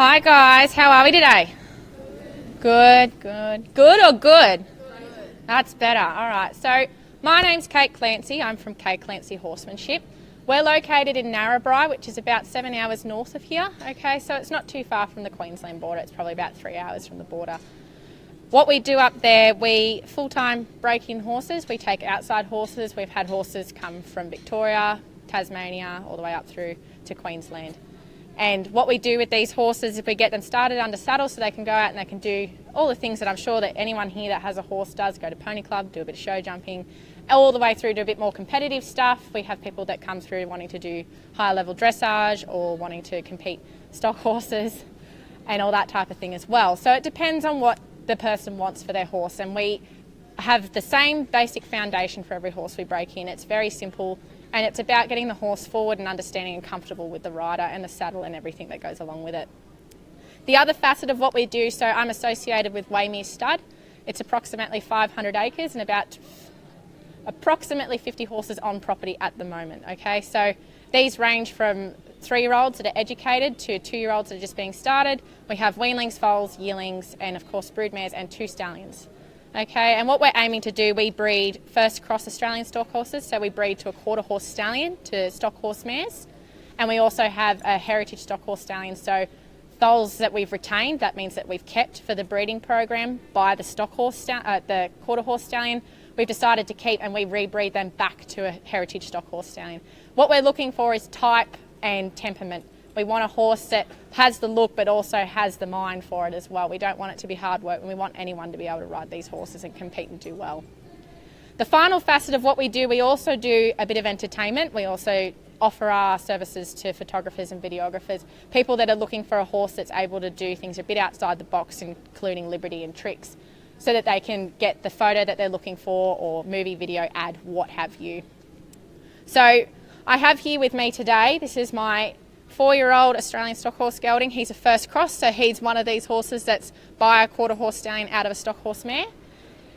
Hi guys, how are we today? Good, good. Good or good? That's better. All right. So my name's Clancy. I'm from Clancy Horsemanship. We're located in Narrabri, which is about 7 hours north of here. Okay, so it's not too far from the Queensland border. It's probably about 3 hours from the border. What we do up there, we full-time break in horses. We take outside horses. We've had horses come from Victoria, Tasmania, all the way up through to Queensland. And what we do with these horses is we get them started under saddle so they can go out and they can do all the things that I'm sure that anyone here that has a horse does, go to pony club, do a bit of show jumping, all the way through to a bit more competitive stuff. We have people that come through wanting to do higher level dressage or wanting to compete stock horses and all that type of thing as well. So it depends on what the person wants for their horse, and we have the same basic foundation for every horse we break in. It's very simple. And it's about getting the horse forward and understanding and comfortable with the rider and the saddle and everything that goes along with it. The other facet of what we do, so I'm associated with Waymere Stud. It's approximately 500 acres and about approximately 50 horses on property at the moment. Okay, so these range from 3-year-olds that are educated to 2-year-olds that are just being started. We have weanlings, foals, yearlings, and of course broodmares and 2 stallions. Okay, and what we're aiming to do, we breed first cross Australian stock horses, so we breed to a quarter horse stallion to stock horse mares, and we also have a heritage stock horse stallion, so foals that we've retained, that means that we've kept for the breeding program by the stock horse, the quarter horse stallion, we've decided to keep and we rebreed them back to a heritage stock horse stallion. What we're looking for is type and temperament. We want a horse that has the look but also has the mind for it as well. We don't want it to be hard work, and we want anyone to be able to ride these horses and compete and do well. The final facet of what we do, we also do a bit of entertainment. We also offer our services to photographers and videographers, people that are looking for a horse that's able to do things a bit outside the box, including liberty and tricks, so that they can get the photo that they're looking for or movie, video, ad, what have you. So I have here with me today, this is my 4-year-old Australian stock horse gelding. He's a first cross, so he's one of these horses that's by a quarter horse stallion out of a stock horse mare.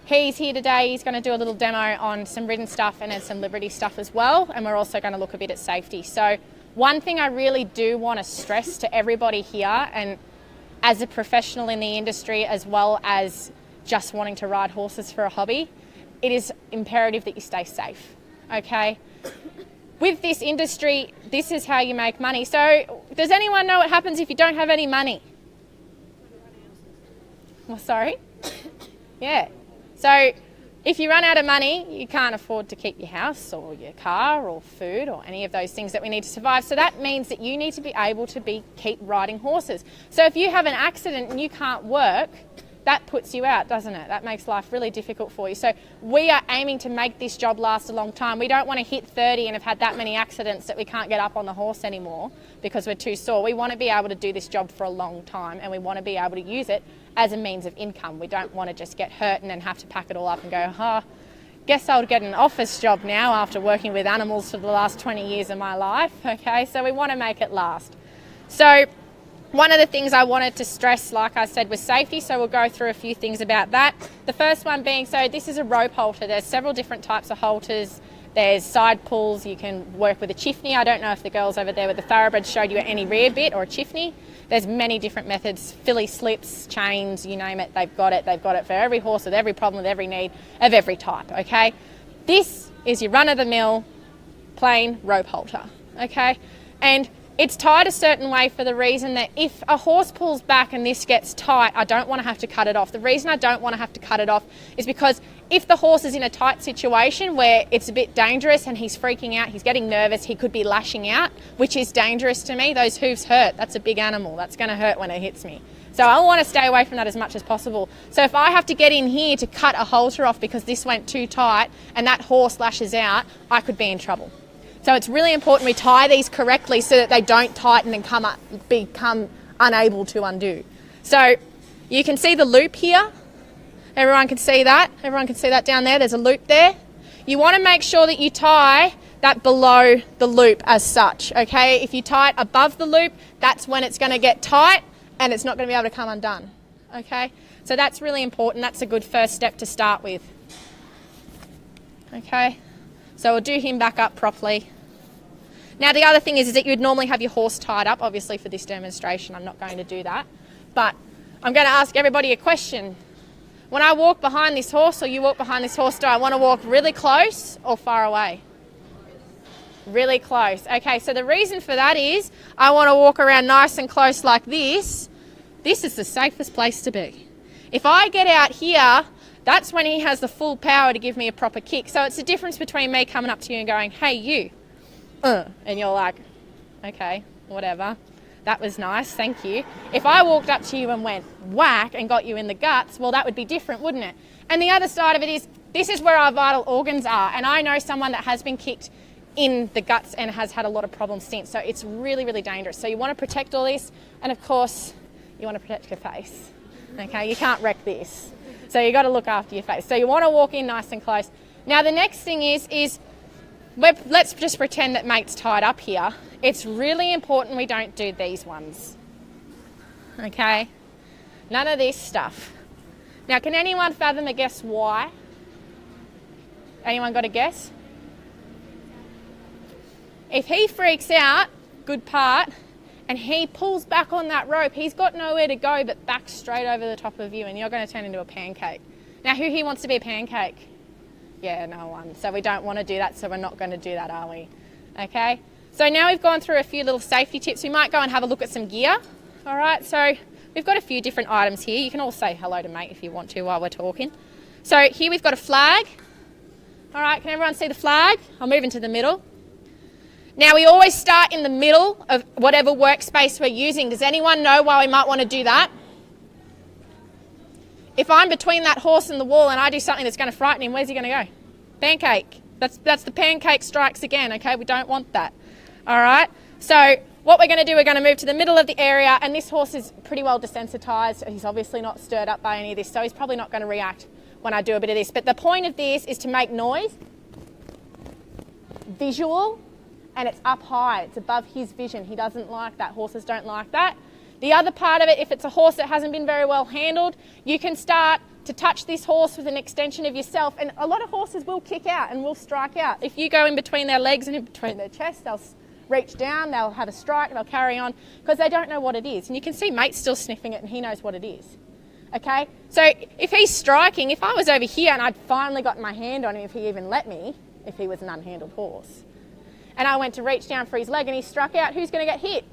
He's here today. He's going to do a little demo on some ridden stuff and then some liberty stuff as well, and we're also going to look a bit at safety. So one thing I really do want to stress to everybody here, and as a professional in the industry as well as just wanting to ride horses for a hobby, it is imperative that you stay safe, okay? With this industry, this is how you make money. So does anyone know what happens if you don't have any money? Well, sorry? Yeah. So if you run out of money, you can't afford to keep your house or your car or food or any of those things that we need to survive. So that means that you need to be able to keep riding horses. So if you have an accident and you can't work, that puts you out, doesn't it? That makes life really difficult for you. So we are aiming to make this job last a long time. We don't want to hit 30 and have had that many accidents that we can't get up on the horse anymore because we're too sore. We want to be able to do this job for a long time, and we want to be able to use it as a means of income. We don't want to just get hurt and then have to pack it all up and go, guess I'll get an office job now after working with animals for the last 20 years of my life. Okay, so we want to make it last. So one of the things I wanted to stress, like I said, was safety, so we'll go through a few things about that. The first one being, so this is a rope halter. There's several different types of halters. There's side pulls, you can work with a chiffney. I don't know if the girls over there with the thoroughbreds showed you any rear bit or a chiffney. There's many different methods, filly slips, chains, you name it, they've got it. They've got it for every horse with every problem, with every need, of every type, okay? This is your run-of-the-mill plain rope halter, okay? And it's tied a certain way for the reason that if a horse pulls back and this gets tight, I don't want to have to cut it off. The reason I don't want to have to cut it off is because if the horse is in a tight situation where it's a bit dangerous and he's freaking out, he's getting nervous, he could be lashing out, which is dangerous to me. Those hooves hurt. That's a big animal. That's going to hurt when it hits me. So I want to stay away from that as much as possible. So if I have to get in here to cut a halter off because this went too tight and that horse lashes out, I could be in trouble. So it's really important we tie these correctly so that they don't tighten and become unable to undo. So you can see the loop here. Everyone can see that. Everyone can see that down there. There's a loop there. You want to make sure that you tie that below the loop as such, okay? If you tie it above the loop, that's when it's going to get tight and it's not going to be able to come undone, okay? So that's really important. That's a good first step to start with, okay? So we'll do him back up properly. Now the other thing is that you'd normally have your horse tied up. Obviously for this demonstration I'm not going to do that, but I'm going to ask everybody a question. When I walk behind this horse or you walk behind this horse, do I want to walk really close or far away? Really close. Okay, so the reason for that is I want to walk around nice and close like this. This is the safest place to be. If I get out here, that's when he has the full power to give me a proper kick. So it's the difference between me coming up to you and going, hey you, and you're like, okay, whatever. That was nice, thank you. If I walked up to you and went whack and got you in the guts, well, that would be different, wouldn't it? And the other side of it is, this is where our vital organs are. And I know someone that has been kicked in the guts and has had a lot of problems since. So it's really, really dangerous. So you want to protect all this. And of course, you want to protect your face. Okay, you can't wreck this. So you got to look after your face. So you want to walk in nice and close. Now the next thing is let's just pretend that mate's tied up here. It's really important we don't do these ones. Okay? None of this stuff. Now, can anyone fathom a guess why? Anyone got a guess? If he freaks out, good part, and he pulls back on that rope, he's got nowhere to go but back straight over the top of you, and you're going to turn into a pancake. Now, who here wants to be a pancake? Yeah, no one. So we don't want to do that, so we're not going to do that, are we? Okay? So now we've gone through a few little safety tips. We might go and have a look at some gear. All right, so we've got a few different items here. You can all say hello to mate if you want to while we're talking. So here we've got a flag. All right, can everyone see the flag? I'll move into the middle. Now we always start in the middle of whatever workspace we're using. Does anyone know why we might want to do that? If I'm between that horse and the wall and I do something that's going to frighten him, where's he going to go? Pancake. That's the pancake strikes again, okay? We don't want that. All right? So what we're going to do, we're going to move to the middle of the area, and this horse is pretty well desensitized. He's obviously not stirred up by any of this, so he's probably not going to react when I do a bit of this. But the point of this is to make noise, visual, and it's up high. It's above his vision. He doesn't like that. Horses don't like that. The other part of it, if it's a horse that hasn't been very well handled, you can start to touch this horse with an extension of yourself, and a lot of horses will kick out and will strike out. If you go in between their legs and in between their chest, they'll reach down, they'll have a strike, they'll carry on, because they don't know what it is. And you can see mate's still sniffing it and he knows what it is. Okay? So if he's striking, if I was over here and I'd finally gotten my hand on him, if he even let me, if he was an unhandled horse, and I went to reach down for his leg and he struck out, who's going to get hit?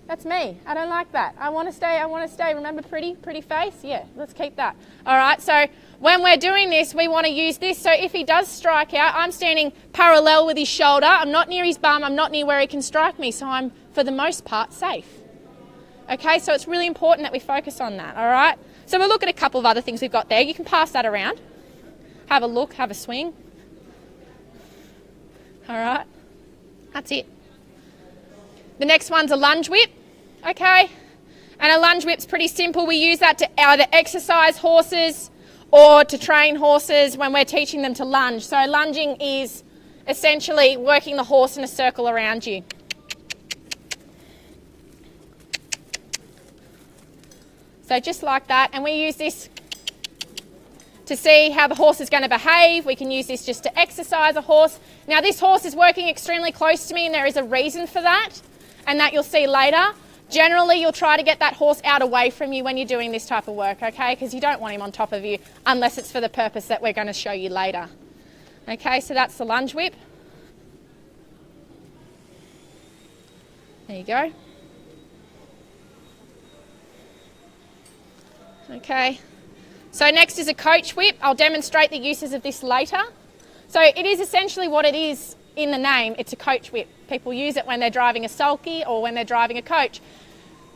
That's me. I don't like that. I want to stay. Remember pretty face? Yeah, let's keep that. All right, so when we're doing this, we want to use this. So if he does strike out, I'm standing parallel with his shoulder. I'm not near his bum. I'm not near where he can strike me. So I'm, for the most part, safe. Okay, so it's really important that we focus on that, all right? So we'll look at a couple of other things we've got there. You can pass that around. Have a look, have a swing. All right, that's it. The next one's a lunge whip, okay? And a lunge whip's pretty simple. We use that to either exercise horses or to train horses when we're teaching them to lunge. So lunging is essentially working the horse in a circle around you. So just like that, and we use this to see how the horse is going to behave. We can use this just to exercise a horse. Now this horse is working extremely close to me, and there is a reason for that, and that you'll see later. Generally, you'll try to get that horse out away from you when you're doing this type of work, okay? Because you don't want him on top of you unless it's for the purpose that we're going to show you later. Okay, so that's the lunge whip. There you go. Okay, so next is a coach whip. I'll demonstrate the uses of this later. So it is essentially what it is in the name. It's a coach whip. People use it when they're driving a sulky or when they're driving a coach.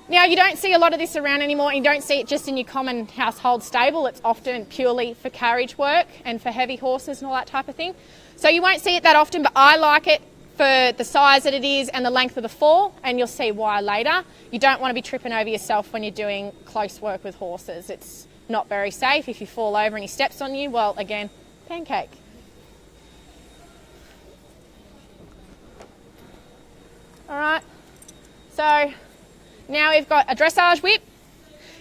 Now, you don't see a lot of this around anymore, and you don't see it just in your common household stable. It's often purely for carriage work and for heavy horses and all that type of thing. So you won't see it that often, but I like it for the size that it is and the length of the fall, and you'll see why later. You don't want to be tripping over yourself when you're doing close work with horses. It's not very safe. If you fall over and he steps on you, well, again, pancake. All right, so now we've got a dressage whip.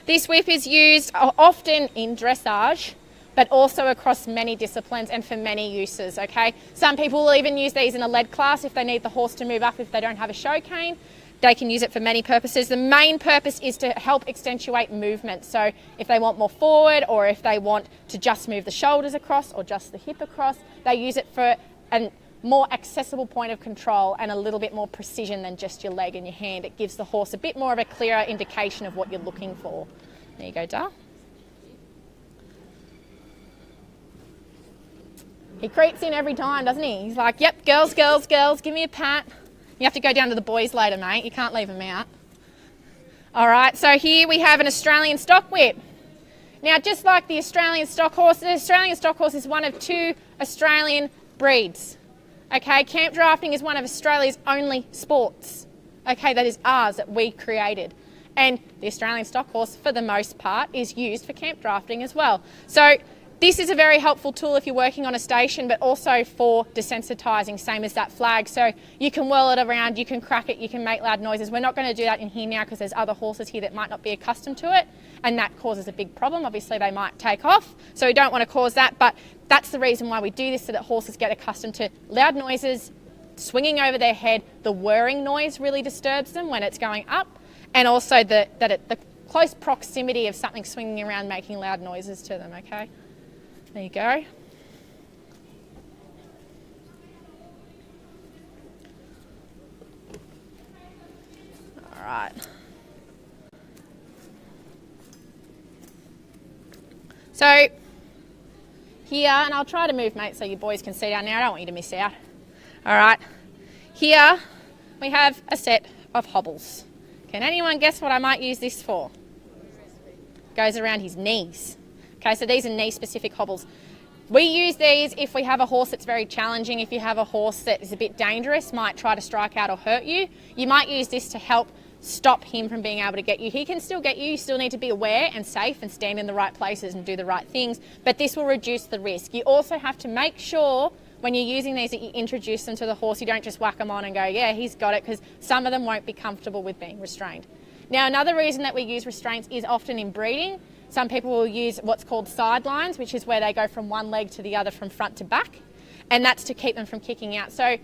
This whip is used often in dressage but also across many disciplines and for many uses, okay? Some people will even use these in a lead class if they need the horse to move up if they don't have a show cane. They can use it for many purposes. The main purpose is to help accentuate movement. So if they want more forward, or if they want to just move the shoulders across or just the hip across, they use it for a more accessible point of control and a little bit more precision than just your leg and your hand. It gives the horse a bit more of a clearer indication of what you're looking for. There you go, Dar. He creeps in every time, doesn't he? He's like, yep, girls, girls, girls, give me a pat. You have to go down to the boys later, mate. You can't leave them out. All right, so here we have an Australian stock whip. Now, just like the Australian stock horse is one of 2 Australian breeds. Okay, camp drafting is one of Australia's only sports. Okay, that is ours, that we created. And the Australian stock horse, for the most part, is used for camp drafting as well. So this is a very helpful tool if you're working on a station, but also for desensitising, same as that flag. So you can whirl it around, you can crack it, you can make loud noises. We're not going to do that in here now because there's other horses here that might not be accustomed to it, and that causes a big problem. Obviously, they might take off, so we don't want to cause that, but that's the reason why we do this, so that horses get accustomed to loud noises, swinging over their head. The whirring noise really disturbs them when it's going up, and also the close proximity of something swinging around making loud noises to them, okay? There you go. All right. So here, and I'll try to move, mate, so you boys can see down there. I don't want you to miss out. All right. Here we have a set of hobbles. Can anyone guess what I might use this for? Goes around his knees. Okay, so these are knee-specific hobbles. We use these if we have a horse that's very challenging. If you have a horse that is a bit dangerous, might try to strike out or hurt you, you might use this to help stop him from being able to get you. He can still get you. You still need to be aware and safe and stand in the right places and do the right things, but this will reduce the risk. You also have to make sure when you're using these that you introduce them to the horse. You don't just whack them on and go, yeah, he's got it, because some of them won't be comfortable with being restrained. Now, another reason that we use restraints is often in breeding. Some people will use what's called sidelines, which is where they go from one leg to the other from front to back, and that's to keep them from kicking out. So if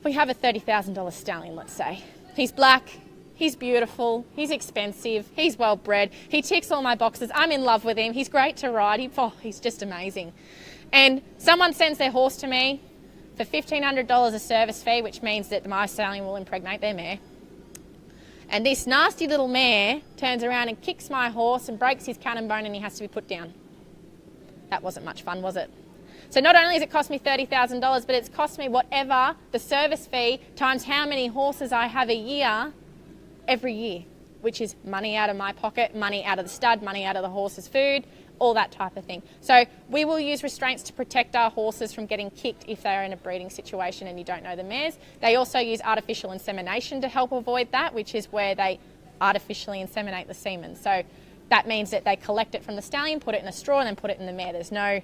we have a $30,000 stallion, let's say. He's black, he's beautiful, he's expensive, he's well bred, he ticks all my boxes, I'm in love with him, he's great to ride, he's just amazing. And someone sends their horse to me for $1,500 a service fee, which means that my stallion will impregnate their mare. And this nasty little mare turns around and kicks my horse and breaks his cannon bone, and he has to be put down. That wasn't much fun, was it? So not only has it cost me $30,000, but it's cost me whatever the service fee times how many horses I have a year, every year, which is money out of my pocket, money out of the stud, money out of the horse's food, all that type of thing. So we will use restraints to protect our horses from getting kicked if they are in a breeding situation and you don't know the mares. They also use artificial insemination to help avoid that, which is where they artificially inseminate the semen. So that means that they collect it from the stallion, put it in a straw, and then put it in the mare. There's no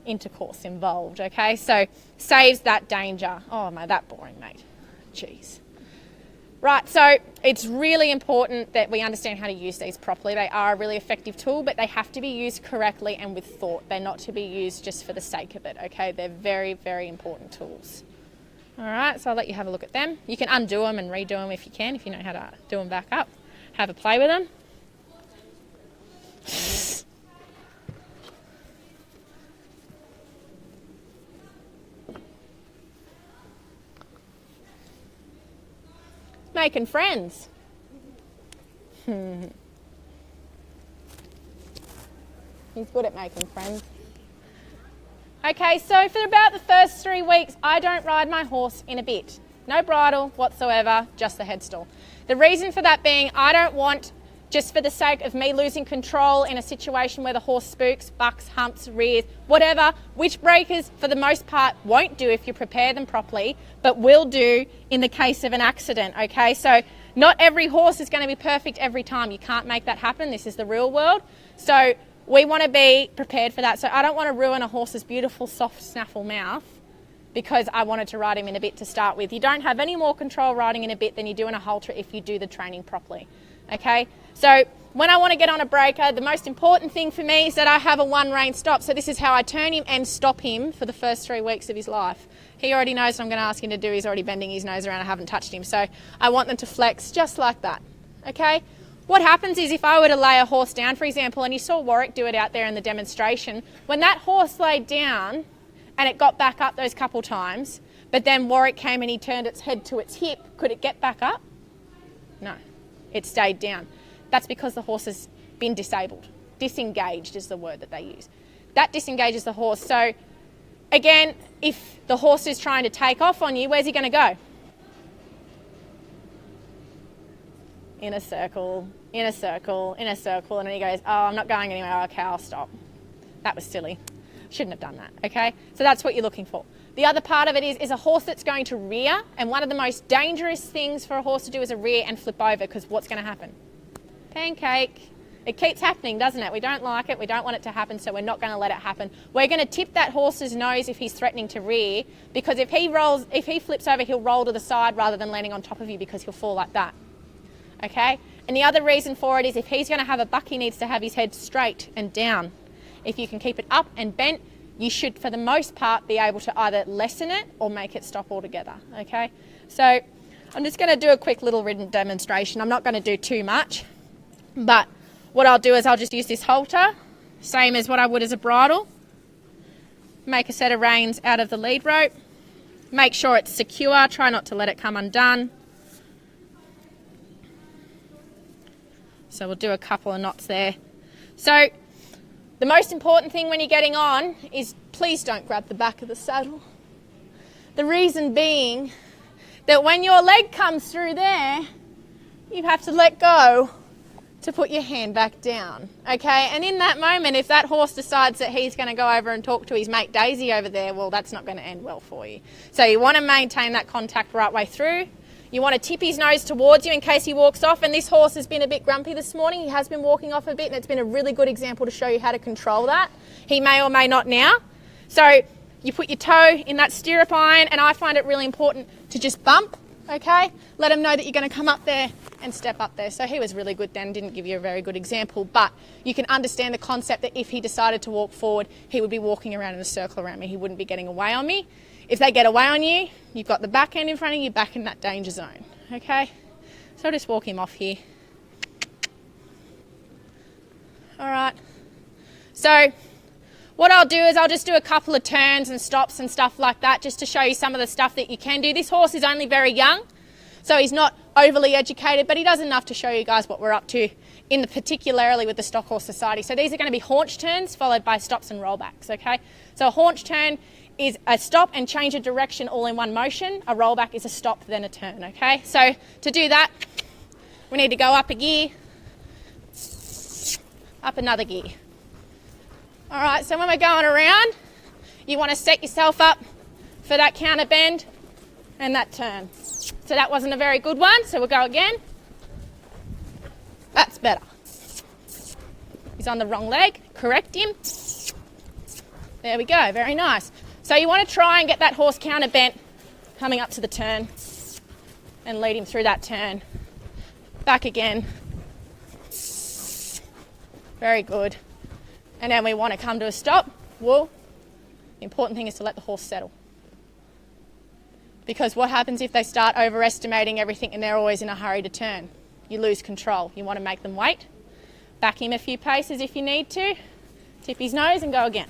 intercourse involved, okay? So saves that danger. Oh, my, that boring, mate. Jeez. Right, so it's really important that we understand how to use these properly. They are a really effective tool, but they have to be used correctly and with thought. They're not to be used just for the sake of it, okay? They're very, very important tools. All right, so I'll let you have a look at them. You can undo them and redo them if you can, if you know how to do them back up. Have a play with them. Making friends. He's good at making friends. Okay, so for about the first 3 weeks, I don't ride my horse in a bit. No bridle whatsoever, just the headstall. The reason for that being, I don't want, just for the sake of me losing control in a situation where the horse spooks, bucks, humps, rears, whatever, which breakers for the most part won't do if you prepare them properly, but will do in the case of an accident, okay? So not every horse is going to be perfect every time. You can't make that happen. This is the real world. So we want to be prepared for that. So I don't want to ruin a horse's beautiful, soft, snaffle mouth because I wanted to ride him in a bit to start with. You don't have any more control riding in a bit than you do in a halter if you do the training properly, okay? So when I want to get on a breaker, the most important thing for me is that I have a one rein stop. So this is how I turn him and stop him for the first 3 weeks of his life. He already knows what I'm going to ask him to do. He's already bending his nose around. I haven't touched him. So I want them to flex just like that. Okay? What happens is if I were to lay a horse down, for example, and you saw Warwick do it out there in the demonstration, when that horse laid down and it got back up those couple times, but then Warwick came and he turned its head to its hip, could it get back up? No, it stayed down. That's because the horse has been disabled. Disengaged is the word that they use. That disengages the horse. So again, if the horse is trying to take off on you, where's he going to go? In a circle, in a circle, in a circle, and then he goes, oh, I'm not going anywhere, okay, I'll stop. That was silly. Shouldn't have done that, okay? So that's what you're looking for. The other part of it is a horse that's going to rear, and one of the most dangerous things for a horse to do is a rear and flip over, because what's going to happen? Pancake. It keeps happening, doesn't it? We don't like it, we don't want it to happen, so we're not going to let it happen. We're going to tip that horse's nose if he's threatening to rear, because if he flips over, he'll roll to the side rather than landing on top of you, because he'll fall like that. Okay? And the other reason for it is if he's going to have a buck, he needs to have his head straight and down. If you can keep it up and bent, you should, for the most part, be able to either lessen it or make it stop altogether. Okay? So I'm just going to do a quick little ridden demonstration. I'm not going to do too much, but what I'll do is I'll just use this halter, same as what I would as a bridle. Make a set of reins out of the lead rope. Make sure it's secure. Try not to let it come undone. So we'll do a couple of knots there. So the most important thing when you're getting on is please don't grab the back of the saddle. The reason being that when your leg comes through there, you have to let go to put your hand back down, okay? And in that moment, if that horse decides that he's going to go over and talk to his mate Daisy over there, well, that's not going to end well for you. So you want to maintain that contact right way through. You want to tip his nose towards you in case he walks off. And this horse has been a bit grumpy this morning. He has been walking off a bit, and it's been a really good example to show you how to control that. He may or may not now. So you put your toe in that stirrup iron, and I find it really important to just bump, okay? Let him know that you're going to come up there and step up there. So he was really good then, didn't give you a very good example, but you can understand the concept that if he decided to walk forward, he would be walking around in a circle around me. He wouldn't be getting away on me. If they get away on you, you've got the back end in front of you, back in that danger zone, okay? So I'll just walk him off here. All right. So what I'll do is I'll just do a couple of turns and stops and stuff like that just to show you some of the stuff that you can do. This horse is only very young, so he's not overly educated, but he does enough to show you guys what we're up to in the particularly with the Stock Horse Society. So these are going to be haunch turns followed by stops and rollbacks, okay? So a haunch turn is a stop and change of direction all in one motion. A rollback is a stop then a turn, okay? So to do that, we need to go up a gear, up another gear. All right, so when we're going around, you want to set yourself up for that counter bend and that turn. So that wasn't a very good one, so we'll go again. That's better. He's on the wrong leg, correct him. There we go, very nice. So you want to try and get that horse counter bent coming up to the turn and lead him through that turn. Back again. Very good. And then we want to come to a stop. Well, the important thing is to let the horse settle. Because what happens if they start overestimating everything and they're always in a hurry to turn? You lose control. You want to make them wait. Back him a few paces if you need to. Tip his nose and go again.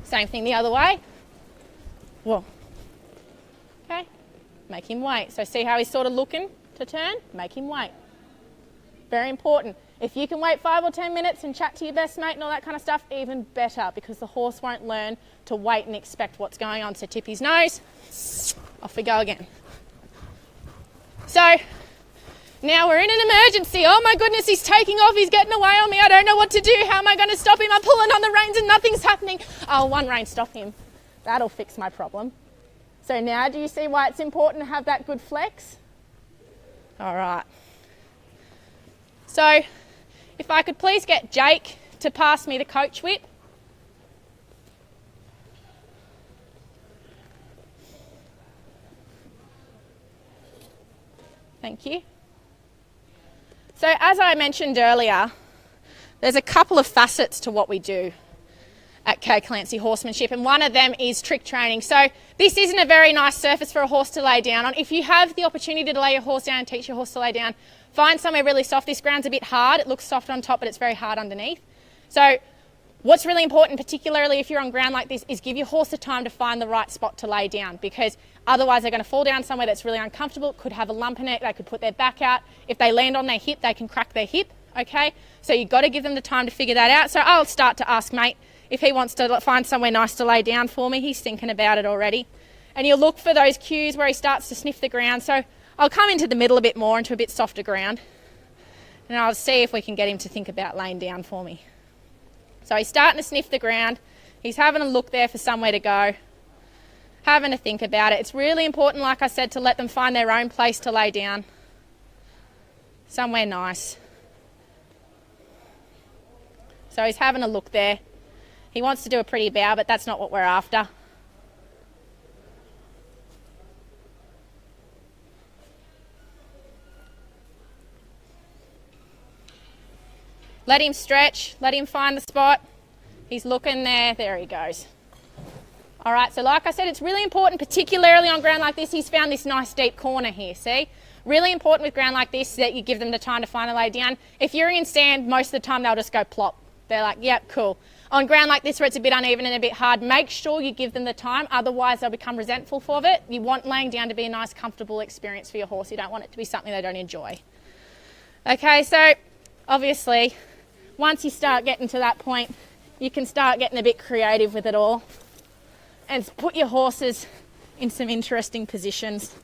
Same thing the other way. Whoa. Okay. Make him wait. So see how he's sort of looking to turn? Make him wait. Very important. If you can wait 5 or 10 minutes and chat to your best mate and all that kind of stuff, even better, because the horse won't learn to wait and expect what's going on. So tip his nose. Off we go again. So now we're in an emergency. Oh my goodness, he's taking off. He's getting away on me. I don't know what to do. How am I going to stop him? I'm pulling on the reins and nothing's happening. Oh, one rein, stop him. That'll fix my problem. So now do you see why it's important to have that good flex? All right. So if I could please get Jake to pass me the coach whip. Thank you. So as I mentioned earlier, there's a couple of facets to what we do at Clancy Horsemanship, and one of them is trick training. So this isn't a very nice surface for a horse to lay down on. If you have the opportunity to lay your horse down and teach your horse to lay down, find somewhere really soft. This ground's a bit hard. It looks soft on top, but it's very hard underneath. So what's really important, particularly if you're on ground like this, is give your horse the time to find the right spot to lay down, because otherwise they're going to fall down somewhere that's really uncomfortable, could have a lump in it, they could put their back out. If they land on their hip, they can crack their hip, okay? So you've got to give them the time to figure that out. So I'll start to ask mate if he wants to find somewhere nice to lay down for me. He's thinking about it already. And you'll look for those cues where he starts to sniff the ground. So I'll come into the middle a bit more, into a bit softer ground, and I'll see if we can get him to think about laying down for me. So he's starting to sniff the ground. He's having a look there for somewhere to go, having to think about it. It's really important, like I said, to let them find their own place to lay down, somewhere nice. So he's having a look there. He wants to do a pretty bow, but that's not what we're after. Let him stretch, let him find the spot. He's looking there, there he goes. All right, so like I said, it's really important, particularly on ground like this. He's found this nice deep corner here, see? Really important with ground like this that you give them the time to find a lay down. If you're in sand, most of the time they'll just go plop. They're like, yep, cool. On ground like this where it's a bit uneven and a bit hard, make sure you give them the time, otherwise they'll become resentful of it. You want laying down to be a nice, comfortable experience for your horse. You don't want it to be something they don't enjoy. Okay, so obviously, once you start getting to that point, you can start getting a bit creative with it all and put your horses in some interesting positions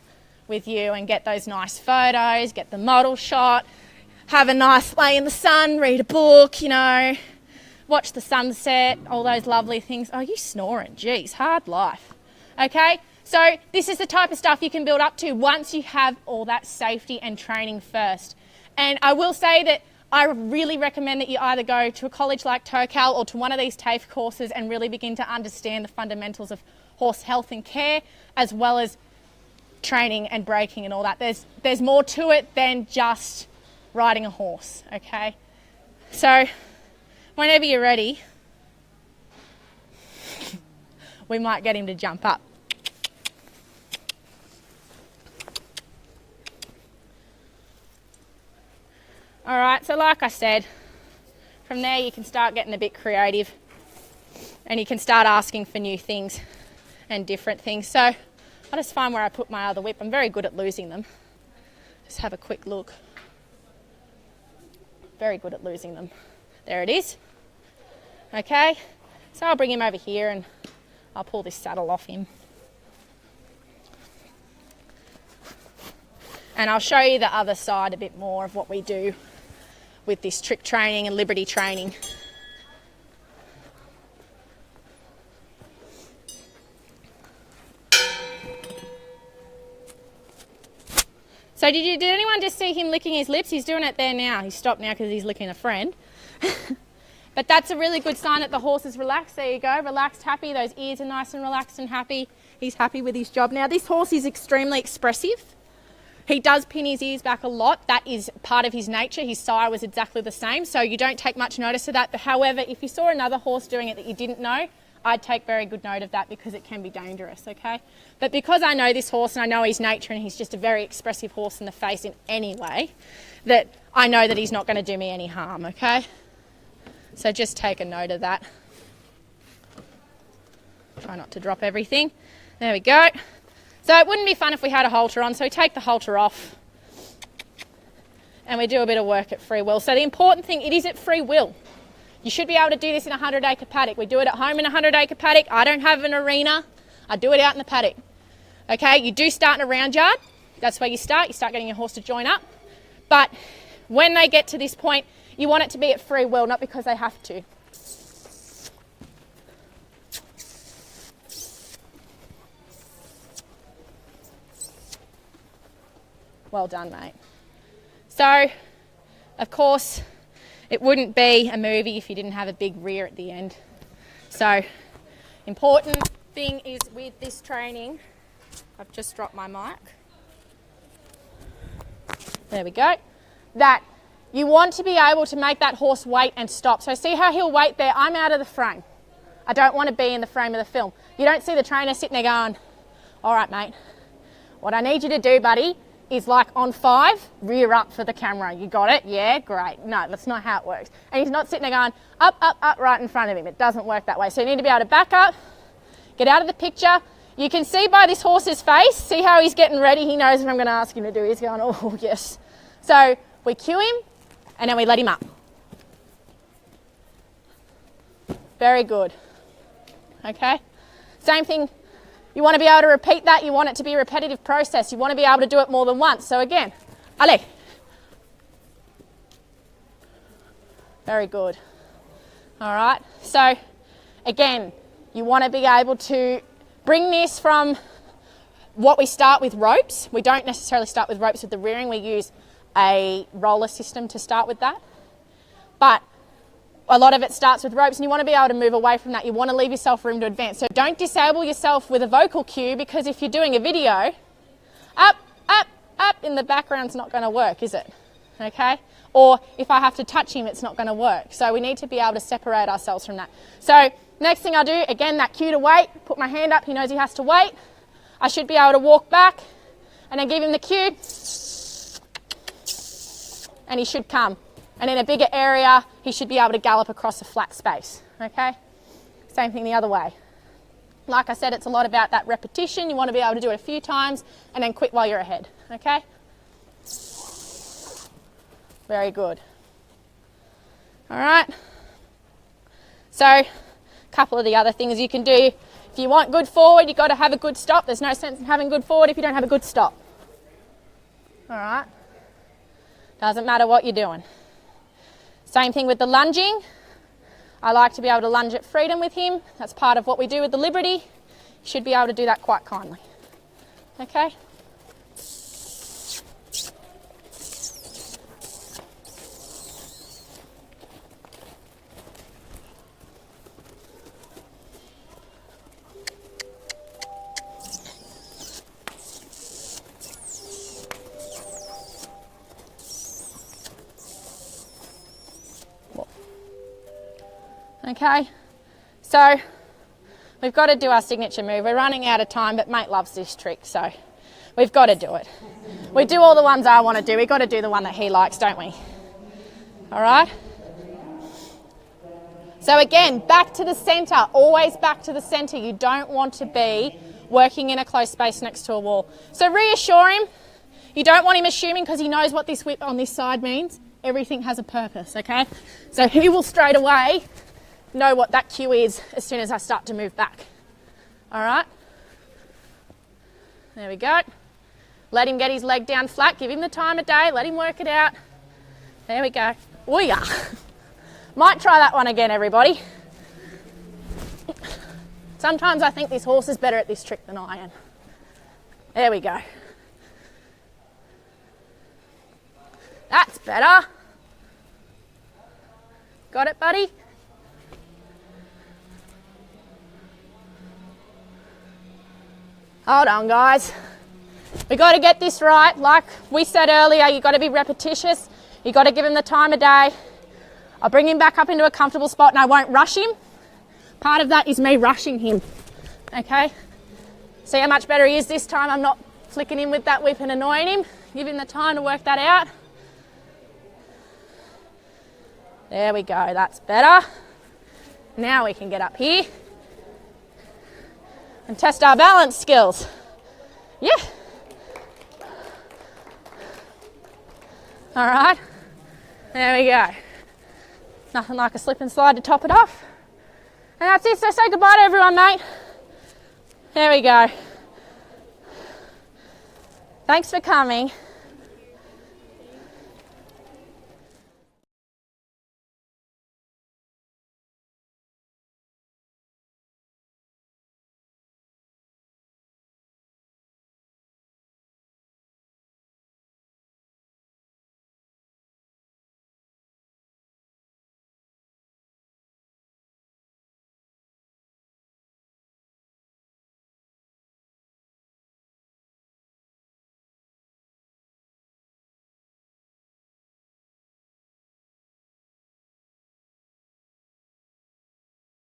with you and get those nice photos, get the model shot, have a nice lay in the sun, read a book, you know, watch the sunset, all those lovely things. Oh, you snoring, geez, hard life. Okay, so this is the type of stuff you can build up to once you have all that safety and training first. And I will say that I really recommend that you either go to a college like TOCAL or to one of these TAFE courses and really begin to understand the fundamentals of horse health and care, as well as training and breaking and all that. There's more to it than just riding a horse, okay? So whenever you're ready, we might get him to jump up. All right, so like I said, from there you can start getting a bit creative and you can start asking for new things and different things. So I'll just find where I put my other whip. I'm very good at losing them. Just have a quick look. Very good at losing them. There it is. Okay, so I'll bring him over here and I'll pull this saddle off him. And I'll show you the other side a bit more of what we do with this trick training and liberty training. So did anyone just see him licking his lips? He's doing it there now. He's stopped now because he's licking a friend. But that's a really good sign that the horse is relaxed. There you go, relaxed, happy. Those ears are nice and relaxed and happy. He's happy with his job. Now this horse is extremely expressive. He does pin his ears back a lot. That is part of his nature. His sire was exactly the same, so you don't take much notice of that. But however, if you saw another horse doing it that you didn't know, I'd take very good note of that because it can be dangerous, okay? But because I know this horse and I know his nature and he's just a very expressive horse in the face in any way, that I know that he's not going to do me any harm, okay? So just take a note of that. Try not to drop everything. There we go. So it wouldn't be fun if we had a halter on, so we take the halter off and we do a bit of work at free will. So the important thing, it is at free will. You should be able to do this in a 100-acre paddock. We do it at home in a 100-acre paddock. I don't have an arena. I do it out in the paddock. Okay, you do start in a round yard. That's where you start. You start getting your horse to join up. But when they get to this point, you want it to be at free will, not because they have to. Well done, mate. So, of course, it wouldn't be a movie if you didn't have a big rear at the end. So, important thing is with this training, I've just dropped my mic. There we go. That you want to be able to make that horse wait and stop. So see how he'll wait there? I'm out of the frame. I don't want to be in the frame of the film. You don't see the trainer sitting there going, all right, mate, what I need you to do, buddy, is like on 5, rear up for the camera. You got it? Yeah, great. No, that's not how it works. And he's not sitting there going up, up, up right in front of him. It doesn't work that way. So you need to be able to back up, get out of the picture. You can see by this horse's face, see how he's getting ready. He knows what I'm going to ask him to do. He's going, oh, yes. So we cue him and then we let him up. Very good. Okay. Same thing. You want to be able to repeat that. You want it to be a repetitive process. You want to be able to do it more than once. So again, allez. Very good. All right. So again, you want to be able to bring this from what we start with ropes. We don't necessarily start with ropes with the rearing. We use a roller system to start with that. But a lot of it starts with ropes and you want to be able to move away from that. You want to leave yourself room to advance. So don't disable yourself with a vocal cue, because if you're doing a video, up, up, up in the background's not going to work, is it? Okay? Or if I have to touch him, it's not going to work. So we need to be able to separate ourselves from that. So next thing I do, again, that cue to wait, put my hand up, he knows he has to wait. I should be able to walk back and then give him the cue and he should come. And in a bigger area, he should be able to gallop across a flat space, okay? Same thing the other way. Like I said, it's a lot about that repetition. You want to be able to do it a few times and then quit while you're ahead, okay? Very good. All right. So a couple of the other things you can do. If you want good forward, you've got to have a good stop. There's no sense in having good forward if you don't have a good stop. All right. Doesn't matter what you're doing. Same thing with the lunging. I like to be able to lunge at freedom with him. That's part of what we do with the Liberty. You should be able to do that quite kindly. Okay? Okay, so we've got to do our signature move. We're running out of time, but mate loves this trick, so we've got to do it. We do all the ones I want to do. We've got to do the one that he likes, don't we? All right? So again, back to the centre, always back to the centre. You don't want to be working in a close space next to a wall. So reassure him. You don't want him assuming because he knows what this whip on this side means. Everything has a purpose, okay? So he will straight away know what that cue is as soon as I start to move back. All right? There we go. Let him get his leg down flat. Give him the time of day. Let him work it out. There we go. Oh yeah. Might try that one again, everybody. Sometimes I think this horse is better at this trick than I am. There we go. That's better. Got it, buddy? Hold on, guys. We got to get this right. Like we said earlier, you got to be repetitious. You got to give him the time of day. I'll bring him back up into a comfortable spot and I won't rush him. Part of that is me rushing him. Okay? See how much better he is this time? I'm not flicking him with that whip and annoying him. Give him the time to work that out. There we go. That's better. Now we can get up here and test our balance skills. Yeah. All right. There we go. Nothing like a slip and slide to top it off. And that's it. So say goodbye to everyone, mate. There we go. Thanks for coming.